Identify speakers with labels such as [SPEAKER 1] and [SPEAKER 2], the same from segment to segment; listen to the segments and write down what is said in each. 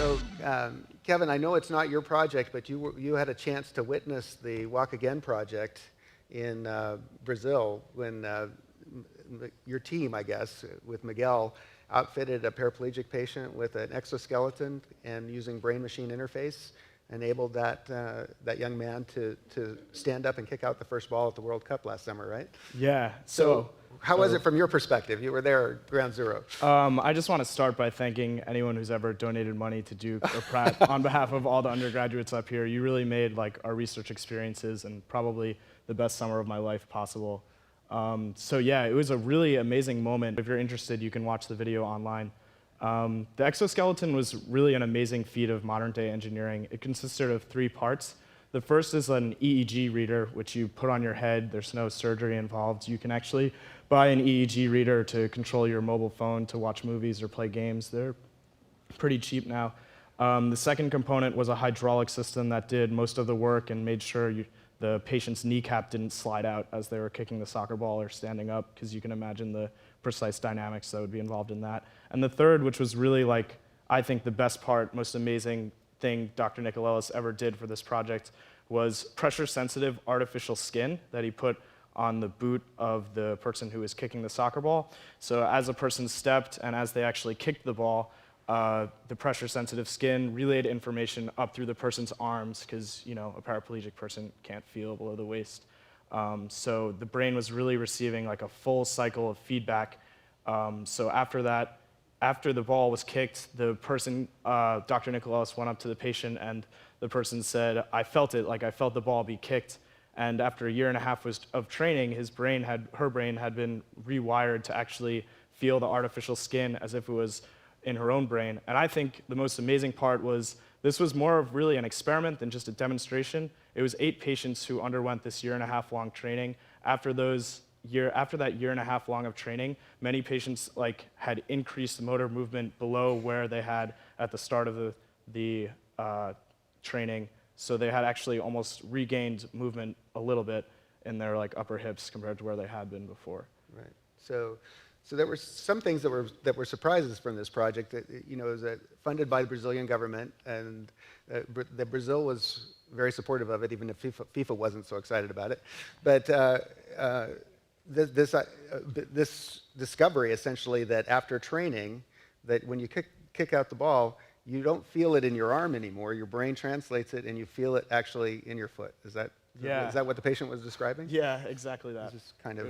[SPEAKER 1] So, Kevin, I know it's not your project, but you had a chance to witness the Walk Again project in Brazil when your team, I guess, with Miguel, outfitted a paraplegic patient with an exoskeleton and using brain-machine interface enabled that young man to stand up and kick out the first ball at the World Cup last summer, right?
[SPEAKER 2] Yeah.
[SPEAKER 1] So how was it from your perspective? You were there at ground zero.
[SPEAKER 2] I just want to start by thanking anyone who's ever donated money to Duke or Pratt on behalf of all the undergraduates up here. You really made like our research experiences and probably the best summer of my life possible. So yeah, it was a really amazing moment. If you're interested, you can watch the video online. The exoskeleton was really an amazing feat of modern day engineering. It consisted of 3 parts. The first is an EEG reader, which you put on your head. There's no surgery involved. You can actually buy an EEG reader to control your mobile phone to watch movies or play games. They're pretty cheap now. The second component was a hydraulic system that did most of the work and made sure the patient's kneecap didn't slide out as they were kicking the soccer ball or standing up, because you can imagine the precise dynamics that would be involved in that. And the third, which was really like, I think the best part, most amazing thing Dr. Nicolelis ever did for this project was pressure-sensitive artificial skin that he put on the boot of the person who was kicking the soccer ball. So as a person stepped and as they actually kicked the ball, the pressure-sensitive skin relayed information up through the person's arms, because a paraplegic person can't feel below the waist. So the brain was really receiving like a full cycle of feedback. So after that, after the ball was kicked, the person, Dr. Nicolelis, went up to the patient and the person said, "I felt it, like I felt the ball be kicked." And after a year and a half of training, her brain had been rewired to actually feel the artificial skin as if it was in her own brain. And I think the most amazing part was this was more of really an experiment than just a demonstration. It was 8 patients who underwent this year and a half long training. After that year and a half long of training, many patients had increased motor movement below where they had at the start of the training. So they had actually almost regained movement a little bit in their upper hips compared to where they had been before.
[SPEAKER 1] Right. So there were some things that were surprises from this project. That, it was funded by the Brazilian government, and Brazil was very supportive of it, even if FIFA wasn't so excited about it. But this discovery, essentially, that after training, that when you kick out the ball, you don't feel it in your arm anymore. Your brain translates it, and you feel it actually in your foot. Is that what the patient was describing?
[SPEAKER 2] Yeah, exactly that.
[SPEAKER 1] It was kind
[SPEAKER 2] of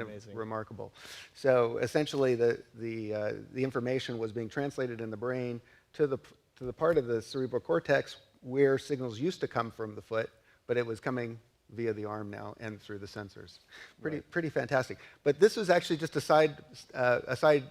[SPEAKER 2] amazing.
[SPEAKER 1] Remarkable. So essentially, the information was being translated in the brain to the part of the cerebral cortex where signals used to come from the foot, but it was coming via the arm now and through the sensors. Pretty fantastic. But this was actually just a side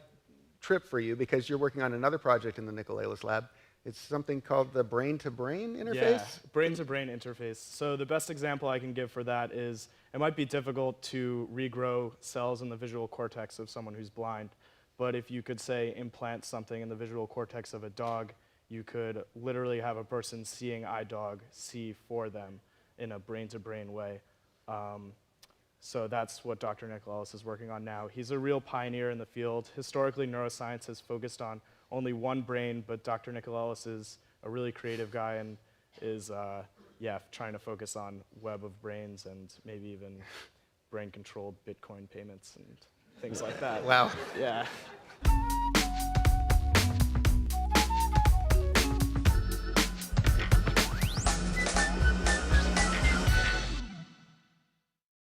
[SPEAKER 1] trip for you, because you're working on another project in the Nicolelis lab. It's something called the brain-to-brain interface?
[SPEAKER 2] Yeah, brain-to-brain interface. So the best example I can give for that is it might be difficult to regrow cells in the visual cortex of someone who's blind, but if you could, say, implant something in the visual cortex of a dog, you could literally have a person seeing eye dog see for them in a brain-to-brain way. So that's what Dr. Nicolelis is working on now. He's a real pioneer in the field. Historically, neuroscience has focused on only one brain, but Dr. Nicolelis is a really creative guy and is trying to focus on web of brains and maybe even brain-controlled Bitcoin payments and things like that.
[SPEAKER 1] Wow.
[SPEAKER 2] Yeah.